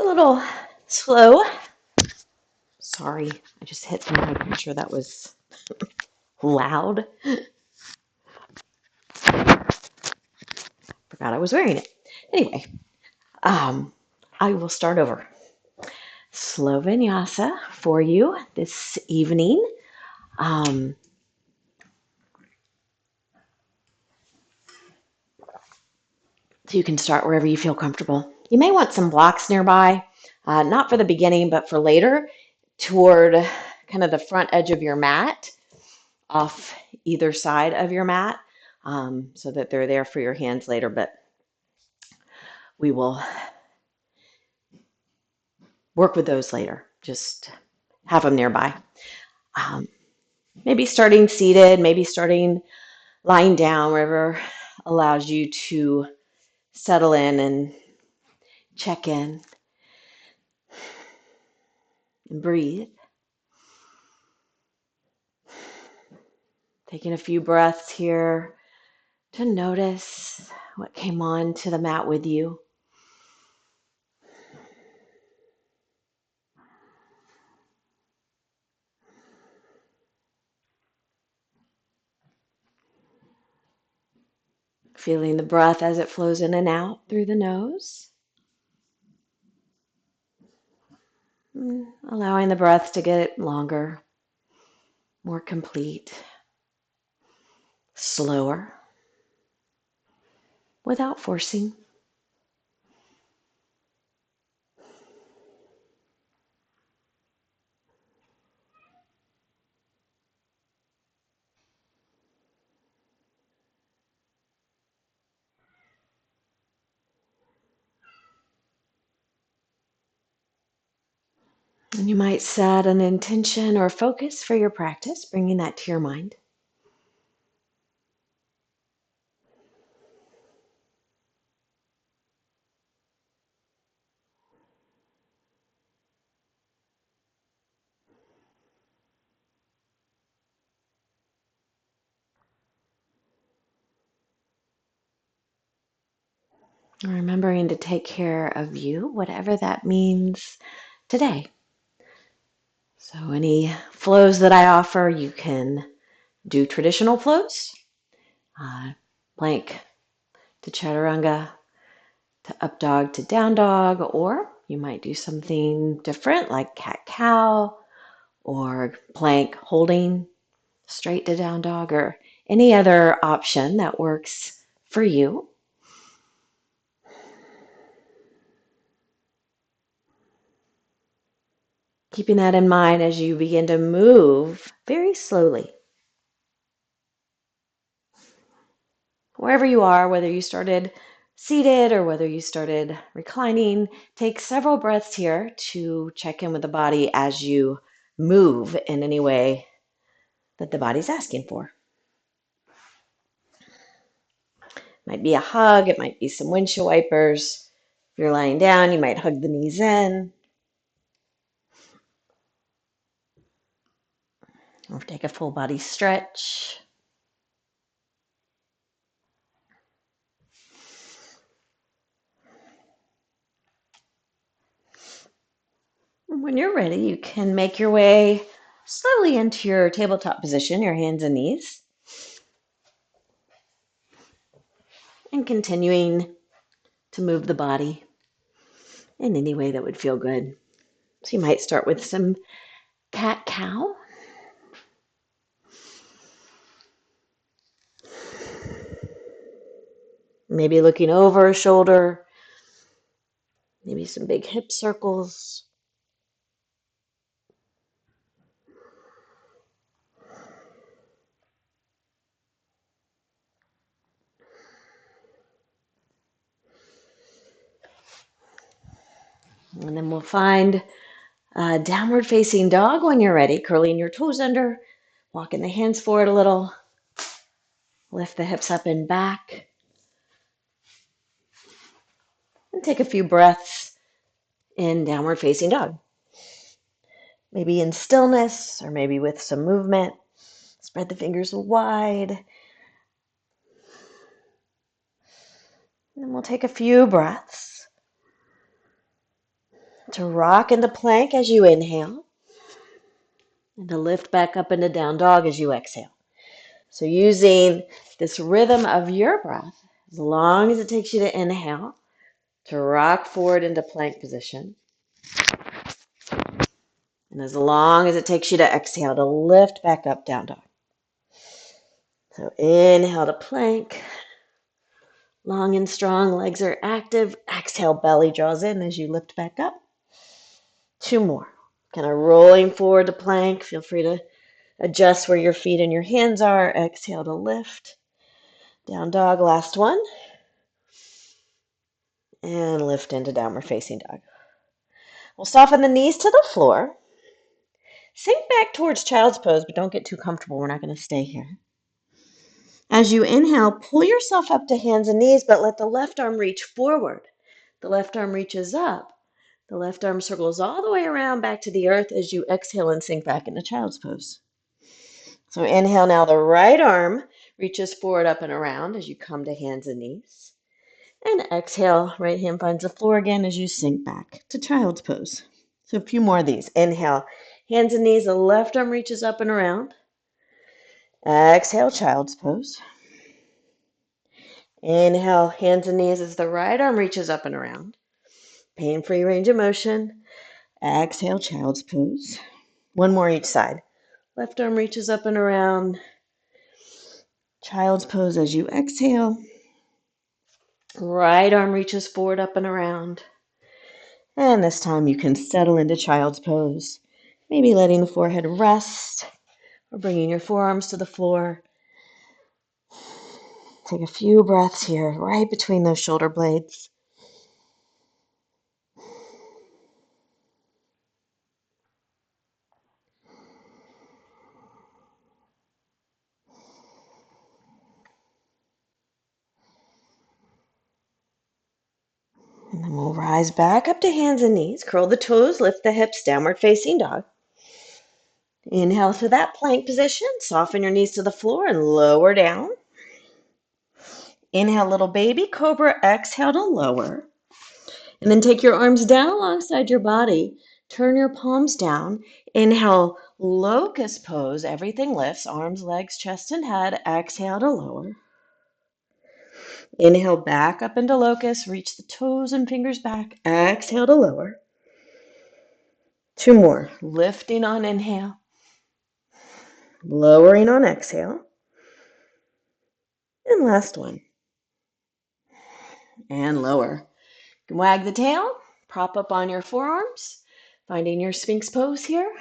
little slow. Sorry, I just hit the mic. I'm sure that was loud. Forgot I was wearing it. Anyway, I will start over. Slow Vinyasa for you this evening. Um, so you can start wherever you feel comfortable. You may want some blocks nearby, not for the beginning, but for later, toward kind of the front edge of your mat, off either side of your mat, so that they're there for your hands later. But we will work with those later. Just have them nearby. Um, maybe starting seated, maybe starting lying down, wherever allows you to settle in and check in and breathe. Taking a few breaths here to notice what came on to the mat with you. Feeling the breath as it flows in and out through the nose. Allowing the breath to get longer, more complete, slower, without forcing. And you might set an intention or focus for your practice, bringing that to your mind. Remembering to take care of you, whatever that means today. So any flows that I offer, you can do traditional flows, plank to chaturanga, to up dog to down dog, or you might do something different like cat cow or plank holding straight to down dog, or any other option that works for you. Keeping that in mind as you begin to move very slowly. Wherever you are, whether you started seated or whether you started reclining, take several breaths here to check in with the body as you move in any way that the body's asking for. It might be a hug, it might be some windshield wipers. If you're lying down, you might hug the knees in. Or take a full body stretch. When you're ready, you can make your way slowly into your tabletop position, your hands and knees. And continuing to move the body in any way that would feel good. So you might start with some cat-cow. Maybe looking over a shoulder, maybe some big hip circles. And then we'll find a downward facing dog when you're ready, curling your toes under, walking the hands forward a little, lift the hips up and back, and take a few breaths in downward facing dog. Maybe in stillness or maybe with some movement. Spread the fingers wide. And then we'll take a few breaths. to rock into plank as you inhale, and to lift back up into down dog as you exhale. So using this rhythm of your breath, as long as it takes you to inhale, to rock forward into plank position, and as long as it takes you to exhale, to lift back up down dog. So inhale to plank, long and strong, legs are active. Exhale, belly draws in as you lift back up. 2 more. Kind of rolling forward to plank. Feel free to adjust where your feet and your hands are. Exhale to lift. Down dog, last one. And lift into downward facing dog. We'll soften the knees to the floor. Sink back towards child's pose, but don't get too comfortable. We're not going to stay here. As you inhale, pull yourself up to hands and knees, but let the left arm reach forward. The left arm reaches up. The left arm circles all the way around back to the earth as you exhale and sink back into child's pose. So inhale now, the right arm reaches forward, up, and around as you come to hands and knees. And exhale, right hand finds the floor again as you sink back to child's pose. So a few more of these. Inhale, hands and knees, the left arm reaches up and around. Exhale, child's pose. Inhale, hands and knees as the right arm reaches up and around. Pain-free range of motion. Exhale, child's pose. One more each side. Left arm reaches up and around. Child's pose as you exhale. Right arm reaches forward, up and around. And this time you can settle into child's pose. Maybe letting the forehead rest or bringing your forearms to the floor. Take a few breaths here, right between those shoulder blades. And then we'll rise back up to hands and knees. Curl the toes, lift the hips, downward facing dog. Inhale to that plank position. Soften your knees to the floor and lower down. Inhale, little baby cobra. Exhale to lower. And then take your arms down alongside your body. Turn your palms down. Inhale, locust pose. Everything lifts. Arms, legs, chest, and head. Exhale to lower. Inhale, back up into locust. Reach the toes and fingers back. Exhale to lower. 2 more. Lifting on inhale. Lowering on exhale. And last one. And lower. You can wag the tail. Prop up on your forearms. Finding your Sphinx pose here.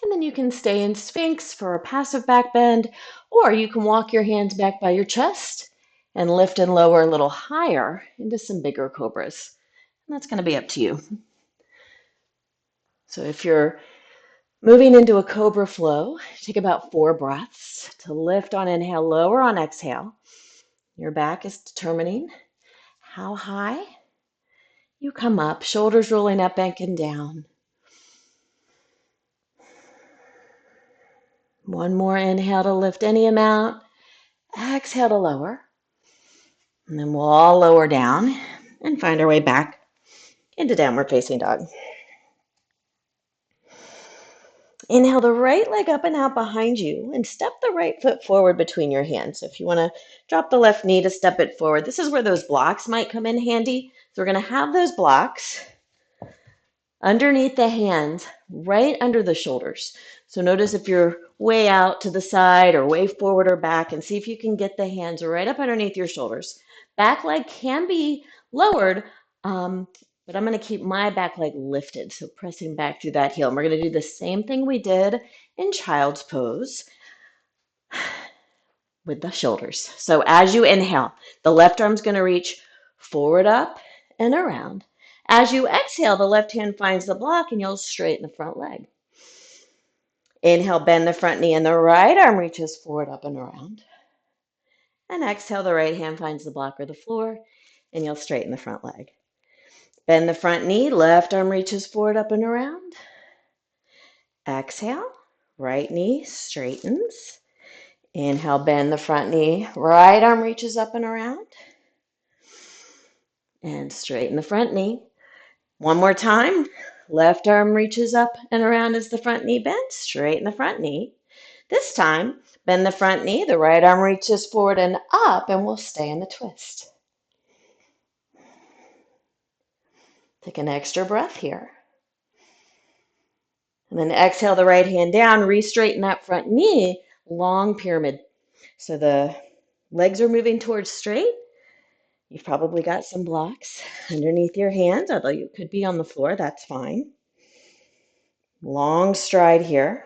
And then you can stay in Sphinx for a passive back bend, or you can walk your hands back by your chest and lift and lower a little higher into some bigger cobras. And that's going to be up to you. So if you're moving into a cobra flow, take about 4 breaths to lift on inhale, lower on exhale. Your back is determining how high you come up, shoulders rolling up, back and down. One more inhale to lift any amount. Exhale to lower. And then we'll all lower down and find our way back into downward facing dog. Inhale the right leg up and out behind you and step the right foot forward between your hands. So if you want to drop the left knee to step it forward, this is where those blocks might come in handy. So we're going to have those blocks underneath the hands, right under the shoulders. So notice if you're way out to the side or way forward or back, and see if you can get the hands right up underneath your shoulders. Back leg can be lowered, but I'm going to keep my back leg lifted, so pressing back through that heel. And we're going to do the same thing we did in child's pose with the shoulders. So as you inhale, the left arm's going to reach forward, up, and around. As you exhale, the left hand finds the block and you'll straighten the front leg. Inhale, bend the front knee and the right arm reaches forward, up, and around. And exhale, the right hand finds the block or the floor and you'll straighten the front leg. Bend the front knee, left arm reaches forward, up, and around. Exhale, right knee straightens. Inhale, bend the front knee. Right arm reaches up and around. And straighten the front knee. One more time. Left arm reaches up and around as the front knee bends. Straighten the front knee. This time, bend the front knee. The right arm reaches forward and up, and we'll stay in the twist. Take an extra breath here. And then exhale the right hand down. Re-straighten that front knee. Long pyramid. So the legs are moving towards straight. You've probably got some blocks underneath your hands, although you could be on the floor. That's fine. Long stride here.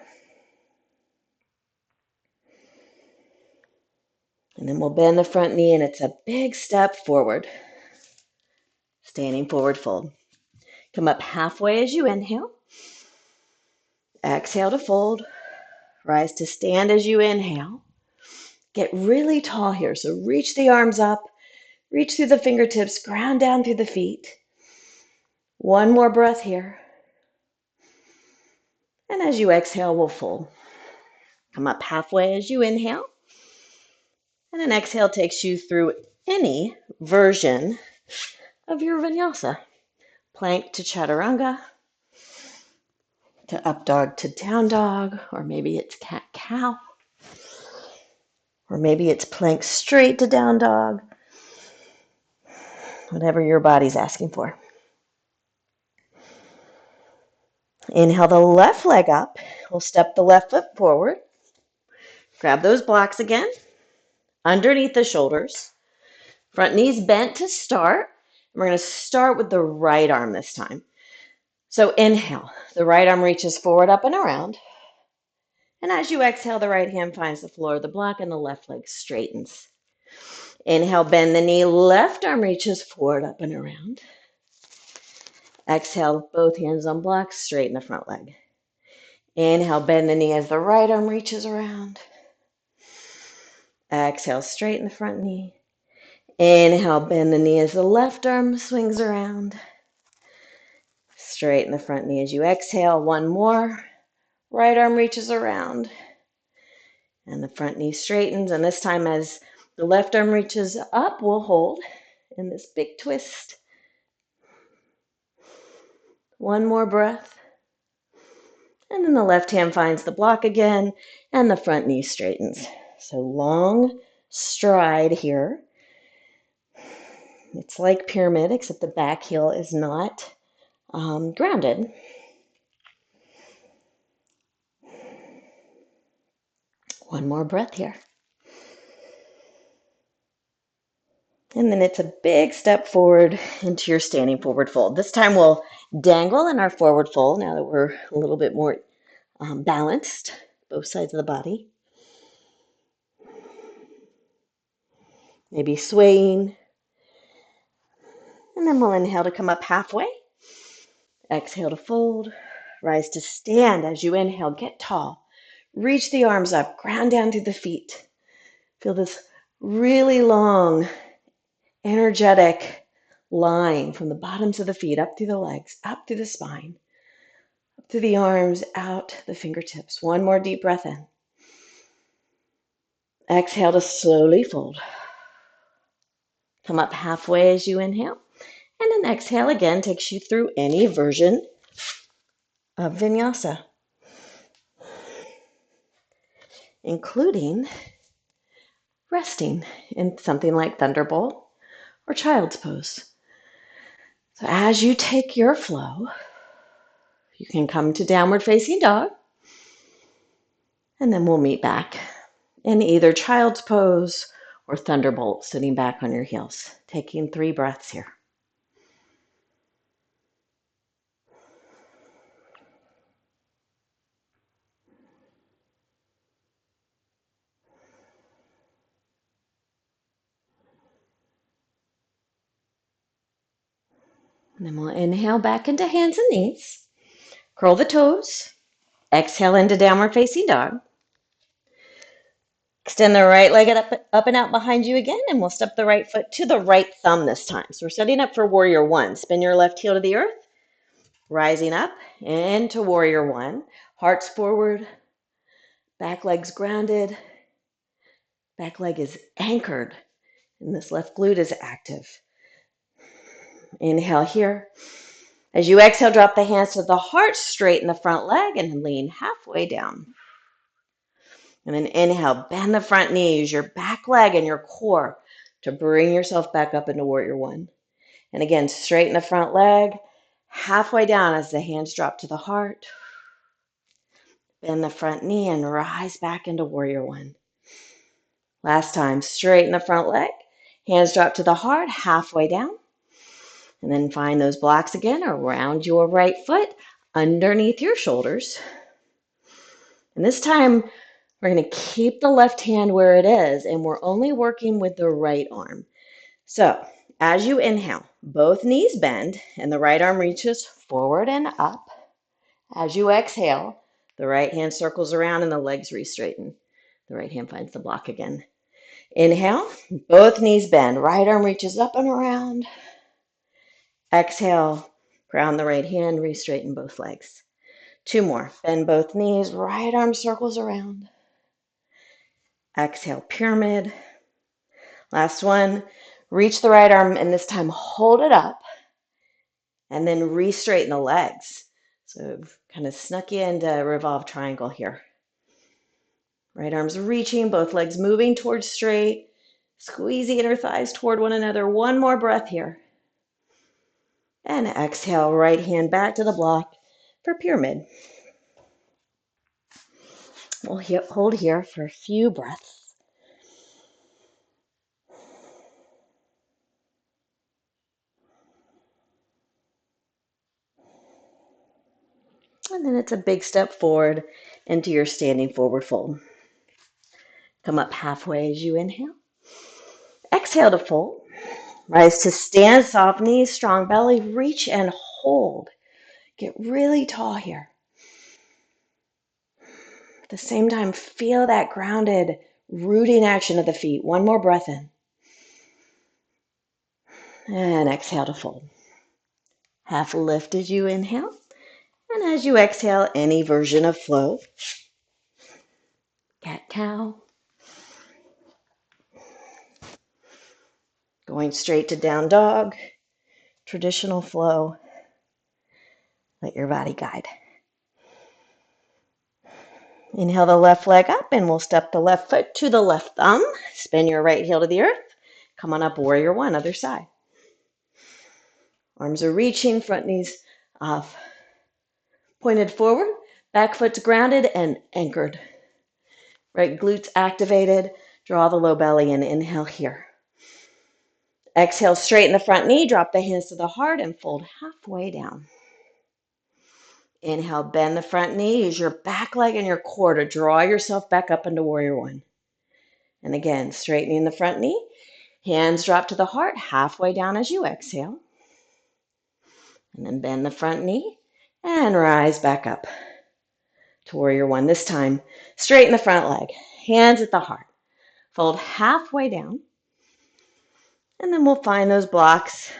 And then we'll bend the front knee, and it's a big step forward. Standing forward fold. Come up halfway as you inhale. Exhale to fold. Rise to stand as you inhale. Get really tall here. So reach the arms up. Reach through the fingertips. Ground down through the feet. One more breath here. And as you exhale, we'll fold. Come up halfway as you inhale. And an exhale takes you through any version of your vinyasa. Plank to chaturanga, to up dog to down dog, or maybe it's cat cow, or maybe it's plank straight to down dog, whatever your body's asking for. Inhale the left leg up. We'll step the left foot forward. Grab those blocks again, underneath the shoulders. Front knees bent to start. We're going to start with the right arm this time. So inhale, the right arm reaches forward, up and around. And as you exhale, the right hand finds the floor of the block and the left leg straightens. Inhale, bend the knee, left arm reaches forward, up and around. Exhale, both hands on blocks, straighten the front leg. Inhale, bend the knee as the right arm reaches around. Exhale, straighten the front knee. Inhale, bend the knee as the left arm swings around. Straighten the front knee as you exhale. One more. Right arm reaches around. And the front knee straightens. And this time as the left arm reaches up, we'll hold in this big twist. One more breath. And then the left hand finds the block again, and the front knee straightens. So long stride here. It's like pyramid, except the back heel is not grounded. One more breath here. And then it's a big step forward into your standing forward fold. This time we'll dangle in our forward fold now that we're a little bit more balanced, both sides of the body. Maybe swaying. And then we'll inhale to come up halfway. Exhale to fold. Rise to stand as you inhale. Get tall. Reach the arms up. Ground down through the feet. Feel this really long, energetic line from the bottoms of the feet up through the legs, up through the spine, up through the arms, out the fingertips. One more deep breath in. Exhale to slowly fold. Come up halfway as you inhale. And then exhale again takes you through any version of Vinyasa, including resting in something like Thunderbolt or Child's Pose. So as you take your flow, you can come to Downward Facing Dog, and then we'll meet back in either Child's Pose or Thunderbolt, sitting back on your heels, taking 3 breaths here. And then we'll inhale back into hands and knees. Curl the toes. Exhale into Downward Facing Dog. Extend the right leg up and out behind you again, and we'll step the right foot to the right thumb this time. So we're setting up for Warrior One. Spin your left heel to the earth, rising up into Warrior One. Hearts forward, back legs grounded. Back leg is anchored, and this left glute is active. Inhale here. As you exhale, drop the hands to the heart, straighten the front leg, and lean halfway down. And then inhale, bend the front knee, use your back leg and your core to bring yourself back up into warrior one. And again, straighten the front leg, halfway down as the hands drop to the heart. Bend the front knee and rise back into warrior one. Last time, straighten the front leg, hands drop to the heart, halfway down. And then find those blocks again around your right foot, underneath your shoulders. And this time, we're going to keep the left hand where it is, and we're only working with the right arm. So, as you inhale, both knees bend, and the right arm reaches forward and up. As you exhale, the right hand circles around and the legs re-straighten. The right hand finds the block again. Inhale, both knees bend, right arm reaches up and around. Exhale, ground the right hand, re-straighten both legs. 2 more. Bend both knees, right arm circles around. Exhale, pyramid. Last one. Reach the right arm and this time hold it up and then re-straighten the legs. So I've kind of snuck you into revolve triangle here. Right arm's reaching, both legs moving towards straight. Squeeze the inner thighs toward one another. One more breath here. And exhale, right hand back to the block for pyramid. We'll hold here for a few breaths. And then it's a big step forward into your standing forward fold. Come up halfway as you inhale. Exhale to fold. Rise to stand, soft knees, strong belly. Reach and hold. Get really tall here. At the same time, feel that grounded, rooting action of the feet. One more breath in. And exhale to fold. Half lift as you inhale. And as you exhale, any version of flow. Cat-cow. Going straight to down dog. Traditional flow. Let your body guide. Inhale the left leg up and we'll step the left foot to the left thumb. Spin your right heel to the earth. Come on up, warrior one, other side. Arms are reaching, front knees pointed forward. Back foot's grounded and anchored. Right glutes activated. Draw the low belly in. Inhale here. Exhale, straighten the front knee. Drop the hands to the heart and fold halfway down. Inhale, bend the front knee. Use your back leg and your core to draw yourself back up into warrior one. And again, straightening the front knee. Hands drop to the heart, halfway down as you exhale. And then bend the front knee and rise back up to warrior one. This time, straighten the front leg. Hands at the heart. Fold halfway down. And then we'll find those blocks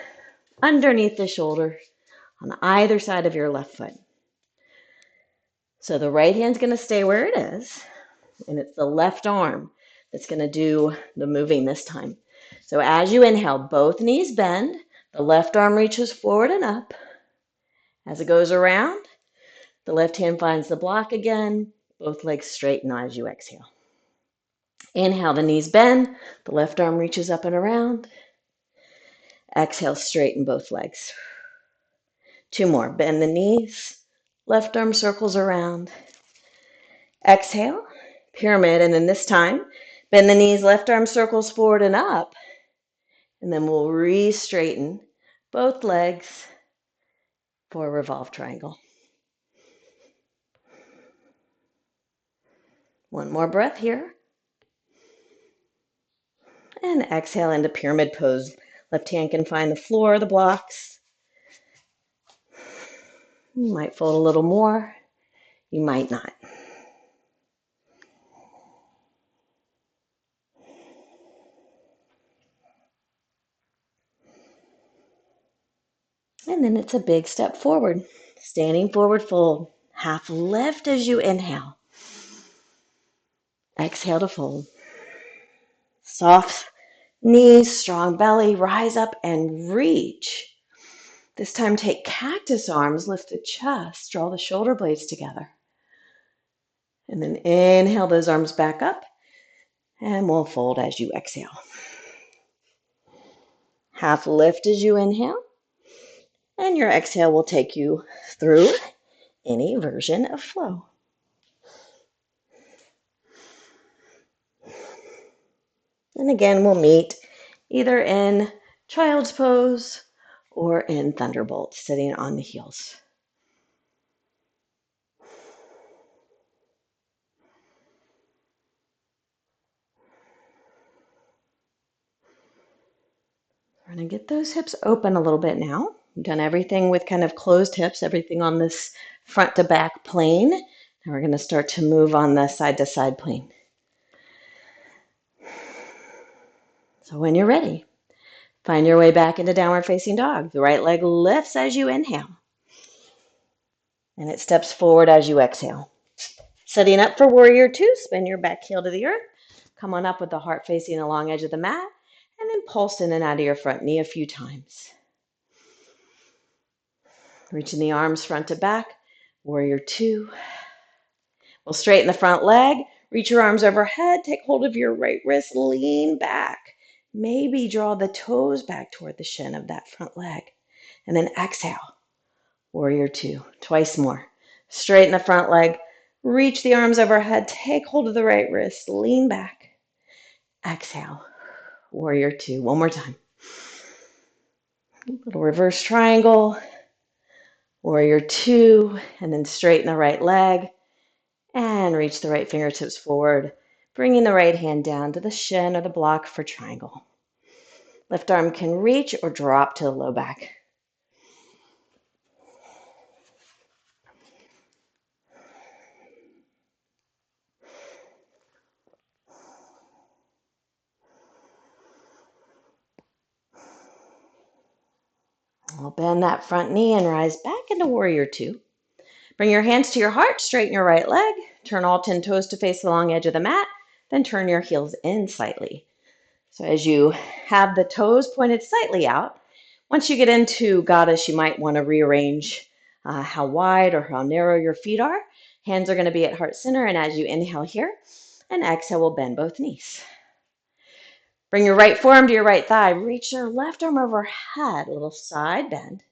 underneath the shoulder on either side of your left foot. So the right hand's going to stay where it is. And it's the left arm that's going to do the moving this time. So as you inhale, both knees bend. The left arm reaches forward and up. As it goes around, the left hand finds the block again. Both legs straighten as you exhale. Inhale, the knees bend. The left arm reaches up and around. Exhale, straighten both legs. 2 more. Bend the knees. Left arm circles around. Exhale, pyramid. And then this time, bend the knees. Left arm circles forward and up. And then we'll re-straighten both legs for a revolve triangle. One more breath here. And exhale into pyramid pose. Left hand can find the floor, the blocks. You might fold a little more. You might not. And then it's a big step forward. Standing forward fold. Half lift as you inhale. Exhale to fold. Soft knees, strong belly, rise up and reach. This time take cactus arms, lift the chest, draw the shoulder blades together. And then inhale those arms back up, and we'll fold as you exhale. Half lift as you inhale, and your exhale will take you through any version of flow. And again, we'll meet either in child's pose or in thunderbolt, sitting on the heels. We're going to get those hips open a little bit now. We've done everything with kind of closed hips, everything on this front to back plane. Now we're going to start to move on the side to side plane. So when you're ready, find your way back into downward facing dog. The right leg lifts as you inhale, and it steps forward as you exhale. Setting up for warrior two, spin your back heel to the earth. Come on up with the heart facing the long edge of the mat, and then pulse in and out of your front knee a few times. Reaching the arms front to back, warrior two. We'll straighten the front leg, reach your arms overhead, take hold of your right wrist, lean back. Maybe draw the toes back toward the shin of that front leg. And then exhale, warrior two, twice more. Straighten the front leg, reach the arms overhead, take hold of the right wrist, lean back. Exhale, warrior two, one more time. Little reverse triangle, warrior two, and then straighten the right leg and reach the right fingertips forward, bringing the right hand down to the shin or the block for triangle. Left arm can reach or drop to the low back. We'll bend that front knee and rise back into warrior two. Bring your hands to your heart, straighten your right leg, turn all 10 toes to face the long edge of the mat, then turn your heels in slightly. So as you have the toes pointed slightly out, once you get into goddess, you might want to rearrange how wide or how narrow your feet are. Hands are going to be at heart center, and as you inhale here and exhale, we'll bend both knees. Bring your right forearm to your right thigh. Reach your left arm overhead, a little side bend.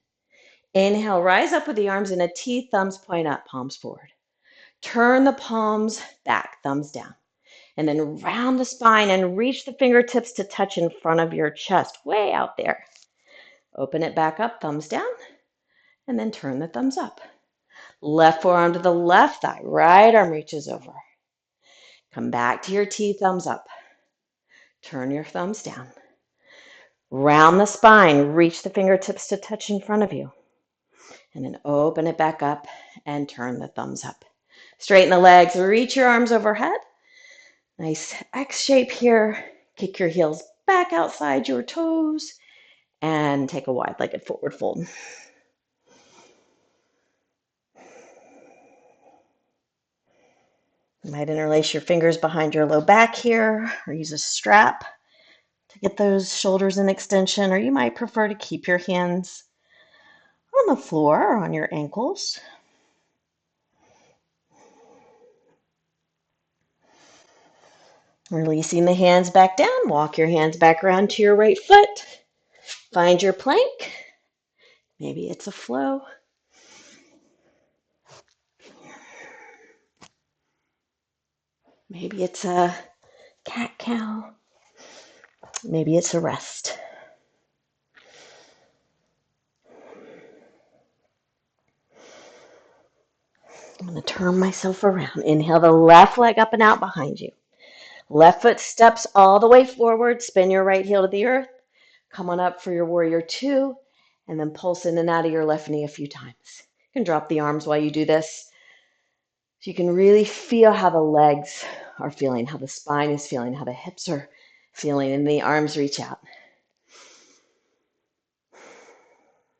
Inhale, rise up with the arms in a T, thumbs point up, palms forward. Turn the palms back, thumbs down. And then round the spine and reach the fingertips to touch in front of your chest, way out there. Open it back up, thumbs down, and then turn the thumbs up. Left forearm to the left thigh, right arm reaches over. Come back to your T, thumbs up. Turn your thumbs down. Round the spine, reach the fingertips to touch in front of you. And then open it back up and turn the thumbs up. Straighten the legs, reach your arms overhead. Nice X shape here. Kick your heels back outside your toes and take a wide-legged forward fold. You might interlace your fingers behind your low back here or use a strap to get those shoulders in extension, or you might prefer to keep your hands on the floor or on your ankles. Releasing the hands back down, walk your hands back around to your right foot. Find your plank. Maybe it's a flow. Maybe it's a cat-cow. Maybe it's a rest. I'm going to turn myself around. Inhale the left leg up and out behind you. Left foot steps all the way forward. Spin your right heel to the earth. Come on up for your warrior two. And then pulse in and out of your left knee a few times. You can drop the arms while you do this. So you can really feel how the legs are feeling, how the spine is feeling, how the hips are feeling, and the arms reach out.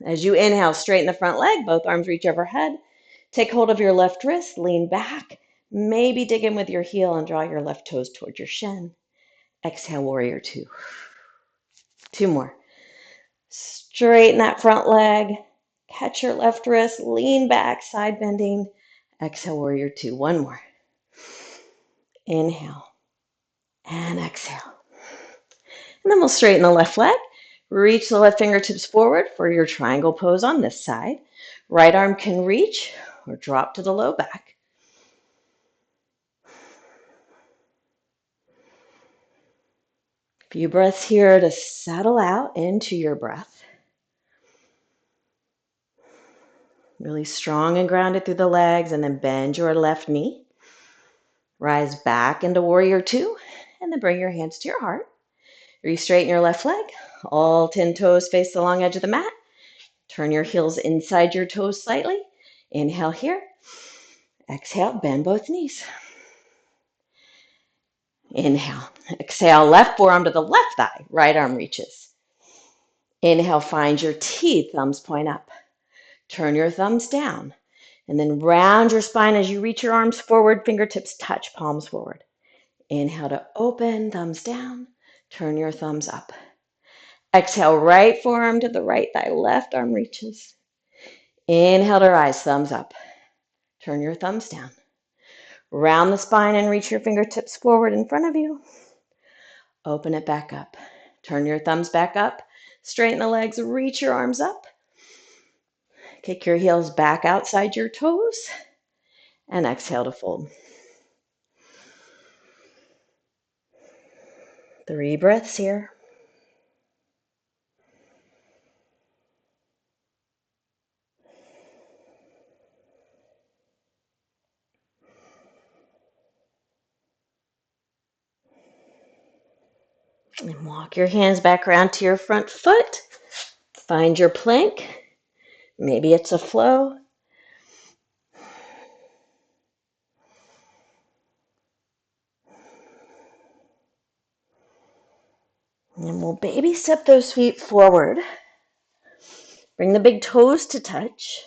As you inhale, straighten the front leg, both arms reach overhead. Take hold of your left wrist, lean back. Maybe dig in with your heel and draw your left toes towards your shin. Exhale, warrior two. Two more. Straighten that front leg. Catch your left wrist. Lean back, side bending. Exhale, warrior two. One more. Inhale and exhale. And then we'll straighten the left leg. Reach the left fingertips forward for your triangle pose on this side. Right arm can reach or drop to the low back. Few breaths here to settle out into your breath. Really strong and grounded through the legs, and then bend your left knee. Rise back into warrior two, and then bring your hands to your heart. Re-straighten your left leg. All 10 toes face the long edge of the mat. Turn your heels inside your toes slightly. Inhale here. Exhale, bend both knees. Inhale. Exhale, left forearm to the left thigh. Right arm reaches. Inhale, find your teeth. Thumbs point up. Turn your thumbs down. And then round your spine as you reach your arms forward. Fingertips touch, palms forward. Inhale to open, thumbs down. Turn your thumbs up. Exhale, right forearm to the right thigh. Left arm reaches. Inhale to rise, thumbs up. Turn your thumbs down. Round the spine and reach your fingertips forward in front of you. Open it back up. Turn your thumbs back up. Straighten the legs, reach your arms up. Kick your heels back outside your toes. And exhale to fold. 3 breaths here. And walk your hands back around to your front foot. Find your plank. Maybe it's a flow. And we'll baby step those feet forward. Bring the big toes to touch.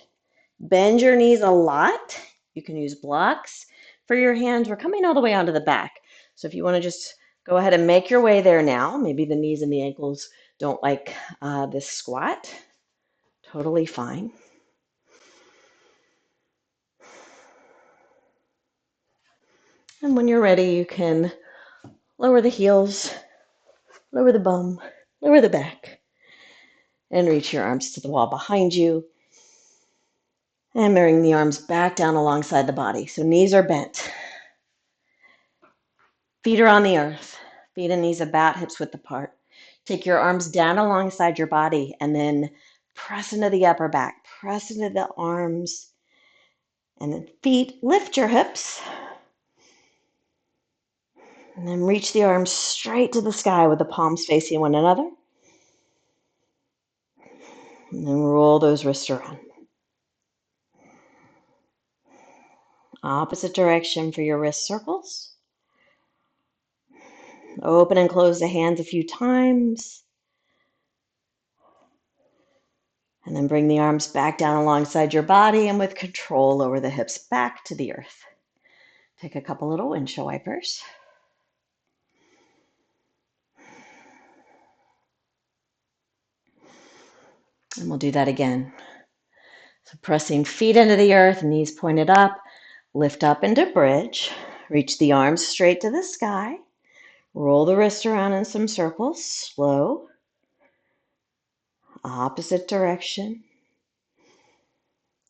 Bend your knees a lot. You can use blocks for your hands. We're coming all the way onto the back. So if you want to just go ahead and make your way there now. Maybe the knees and the ankles don't like this squat. Totally fine. And when you're ready, you can lower the heels, lower the bum, lower the back, and reach your arms to the wall behind you. And bring the arms back down alongside the body. So knees are bent. Feet are on the earth. Feet and knees about, hips width apart. Take your arms down alongside your body and then press into the upper back. Press into the arms. And then feet, lift your hips. And then reach the arms straight to the sky with the palms facing one another. And then roll those wrists around. Opposite direction for your wrist circles. Open and close the hands a few times. And then bring the arms back down alongside your body and with control lower the hips back to the earth. Take a couple little windshield wipers. And we'll do that again. So pressing feet into the earth, knees pointed up, lift up into bridge, reach the arms straight to the sky, roll the wrist around in some circles, slow, opposite direction.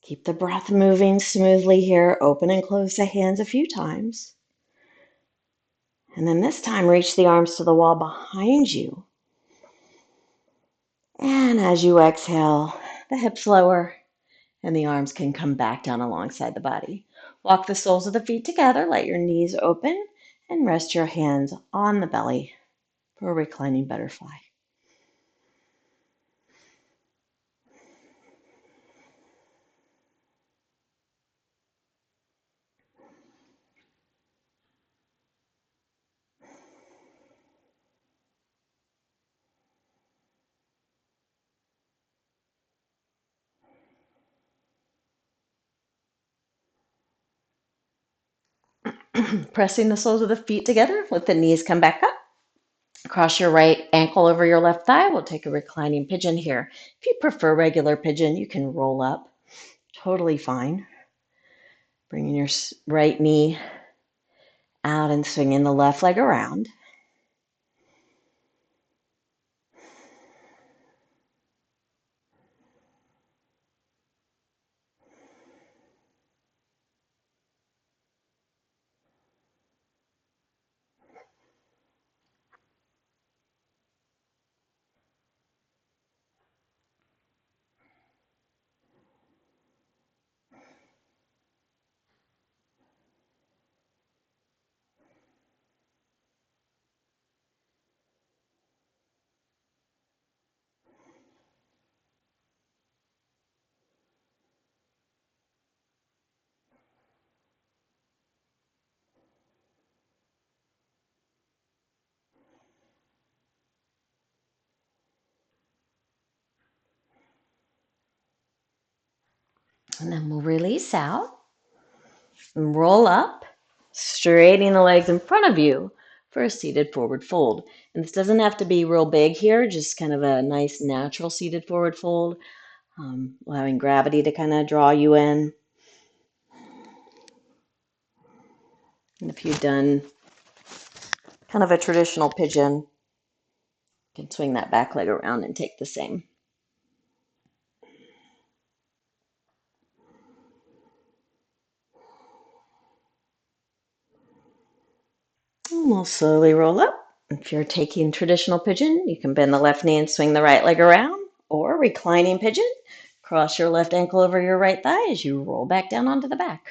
Keep the breath moving smoothly here, open and close the hands a few times. And then this time, reach the arms to the wall behind you. And as you exhale, the hips lower and the arms can come back down alongside the body. Walk the soles of the feet together, let your knees open, and rest your hands on the belly for a reclining butterfly. Pressing the soles of the feet together, let the knees come back up. Cross your right ankle over your left thigh. We'll take a reclining pigeon here. If you prefer regular pigeon, you can roll up. Totally fine. Bringing your right knee out and swinging the left leg around. And then we'll release out and roll up, straightening the legs in front of you for a seated forward fold. And this doesn't have to be real big here, just kind of a nice natural seated forward fold, allowing gravity to kind of draw you in. And if you've done kind of a traditional pigeon, you can swing that back leg around and take the same. And we'll slowly roll up. If you're taking traditional pigeon, you can bend the left knee and swing the right leg around, or reclining pigeon, cross your left ankle over your right thigh as you roll back down onto the back.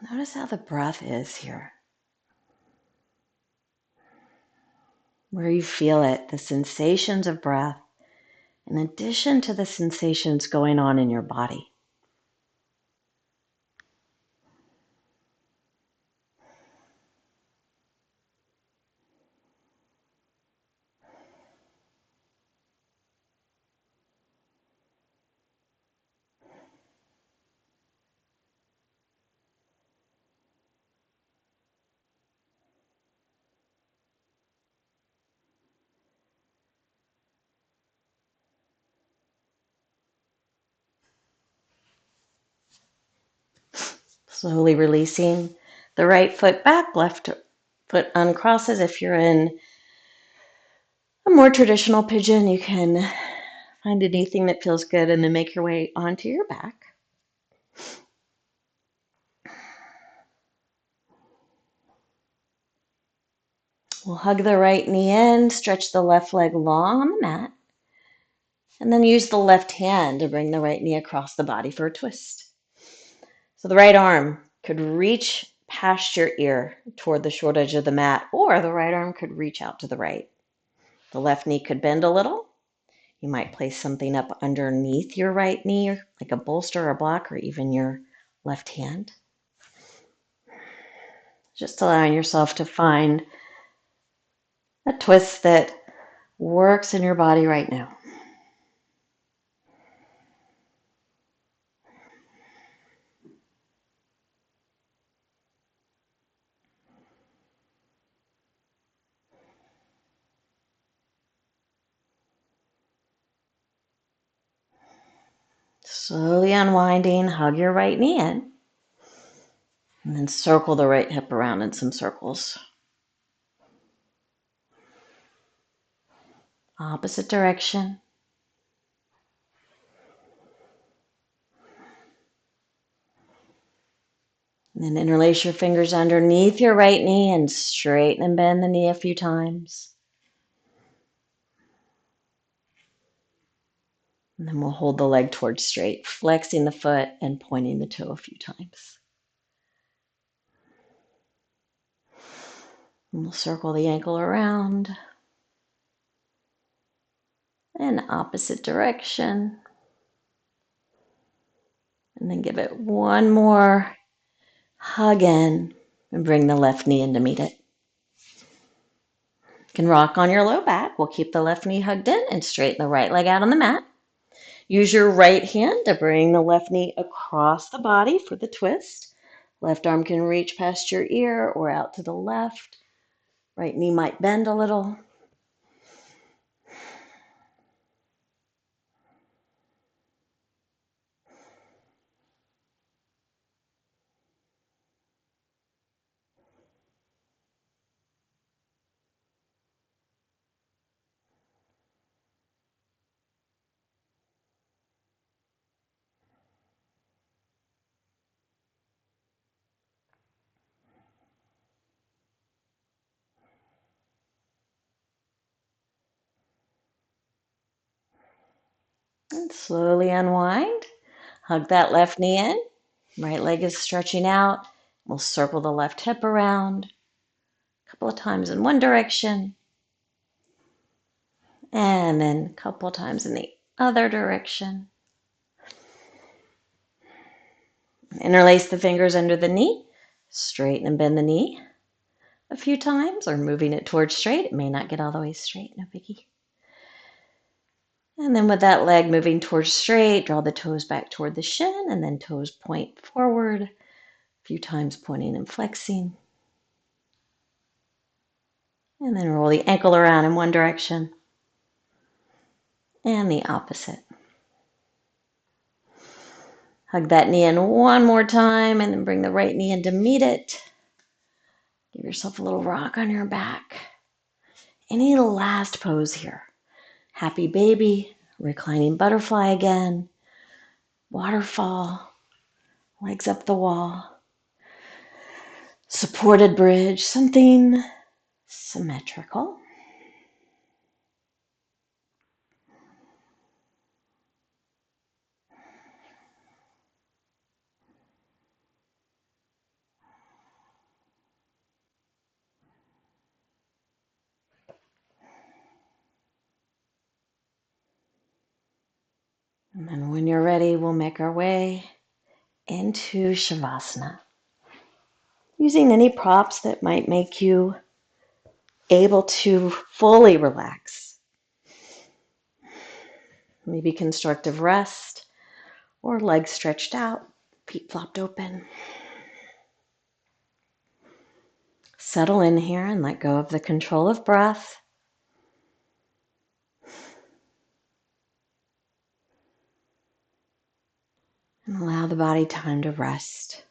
Notice how the breath is here, where you feel it, the sensations of breath, in addition to the sensations going on in your body. Slowly releasing the right foot back, left foot uncrosses. If you're in a more traditional pigeon, you can find anything that feels good and then make your way onto your back. We'll hug the right knee in, stretch the left leg long on the mat, and then use the left hand to bring the right knee across the body for a twist. So the right arm could reach past your ear toward the short edge of the mat, or the right arm could reach out to the right. The left knee could bend a little. You might place something up underneath your right knee, like a bolster or a block, or even your left hand. Just allowing yourself to find a twist that works in your body right now. Slowly unwinding, hug your right knee in, and then circle the right hip around in some circles. Opposite direction. And then interlace your fingers underneath your right knee and straighten and bend the knee a few times. And then we'll hold the leg towards straight, flexing the foot and pointing the toe a few times. And we'll circle the ankle around in opposite direction. And then give it one more hug in and bring the left knee in to meet it. You can rock on your low back. We'll keep the left knee hugged in and straighten the right leg out on the mat. Use your right hand to bring the left knee across the body for the twist. Left arm can reach past your ear or out to the left. Right knee might bend a little. And slowly unwind. Hug that left knee in. Right leg is stretching out. We'll circle the left hip around a couple of times in one direction and then a couple of times in the other direction. Interlace the fingers under the knee. Straighten and bend the knee a few times or moving it towards straight. It may not get all the way straight, no biggie. And then with that leg moving towards straight, draw the toes back toward the shin and then toes point forward, a few times pointing and flexing. And then roll the ankle around in one direction and the opposite. Hug that knee in one more time and then bring the right knee in to meet it. Give yourself a little rock on your back. Any last pose here. Happy baby, reclining butterfly again, waterfall, legs up the wall, supported bridge, something symmetrical. And then when you're ready, we'll make our way into Shavasana. Using any props that might make you able to fully relax. Maybe constructive rest or legs stretched out, feet flopped open. Settle in here and let go of the control of breath. And allow the body time to rest.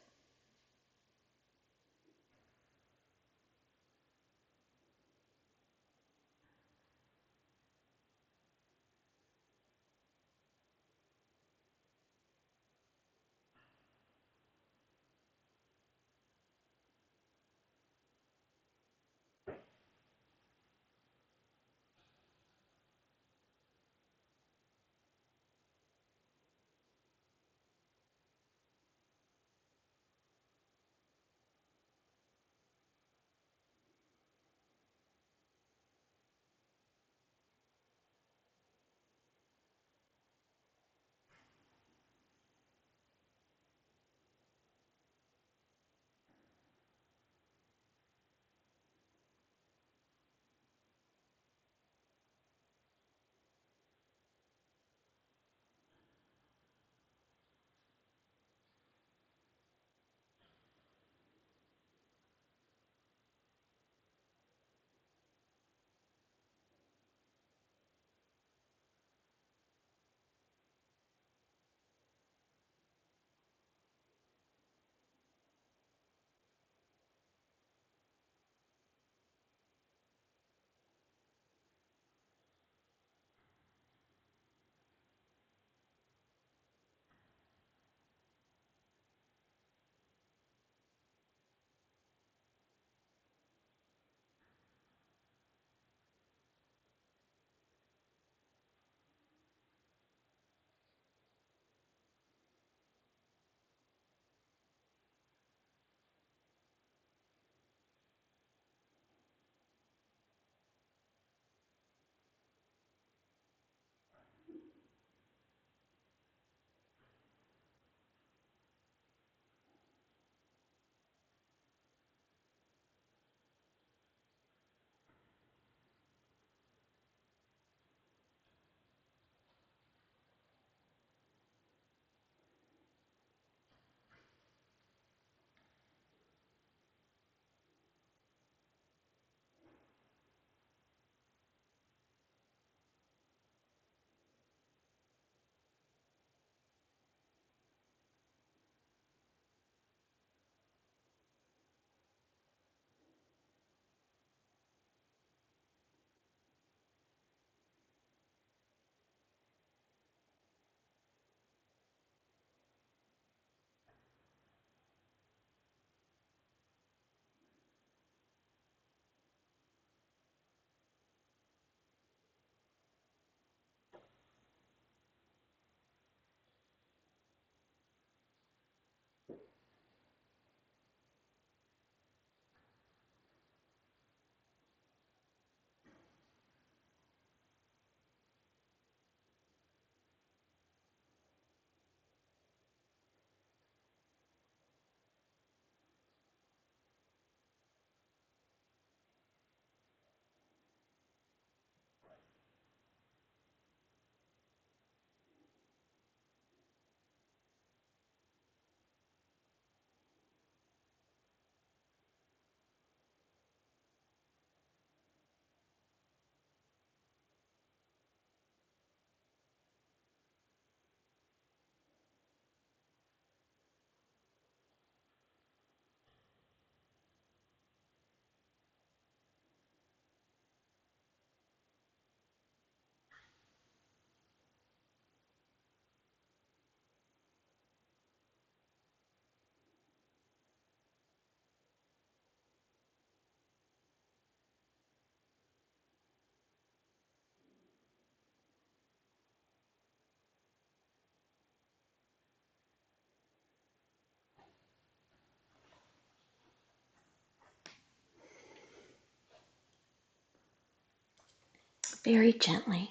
very gently.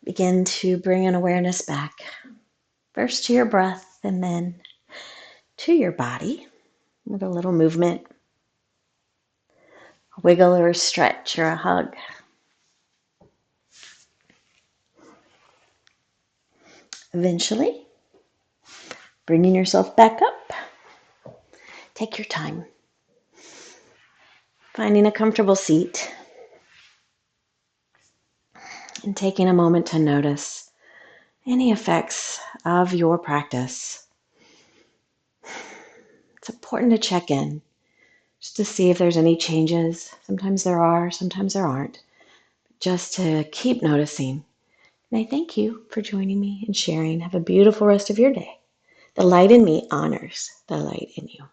Begin to bring an awareness back, first to your breath and then to your body with a little movement, a wiggle or a stretch or a hug. Eventually, bringing yourself back up. Take your time. Finding a comfortable seat and taking a moment to notice any effects of your practice. It's important to check in just to see if there's any changes. Sometimes there are, sometimes there aren't. Just to keep noticing. And I thank you for joining me and sharing. Have a beautiful rest of your day. The light in me honors the light in you.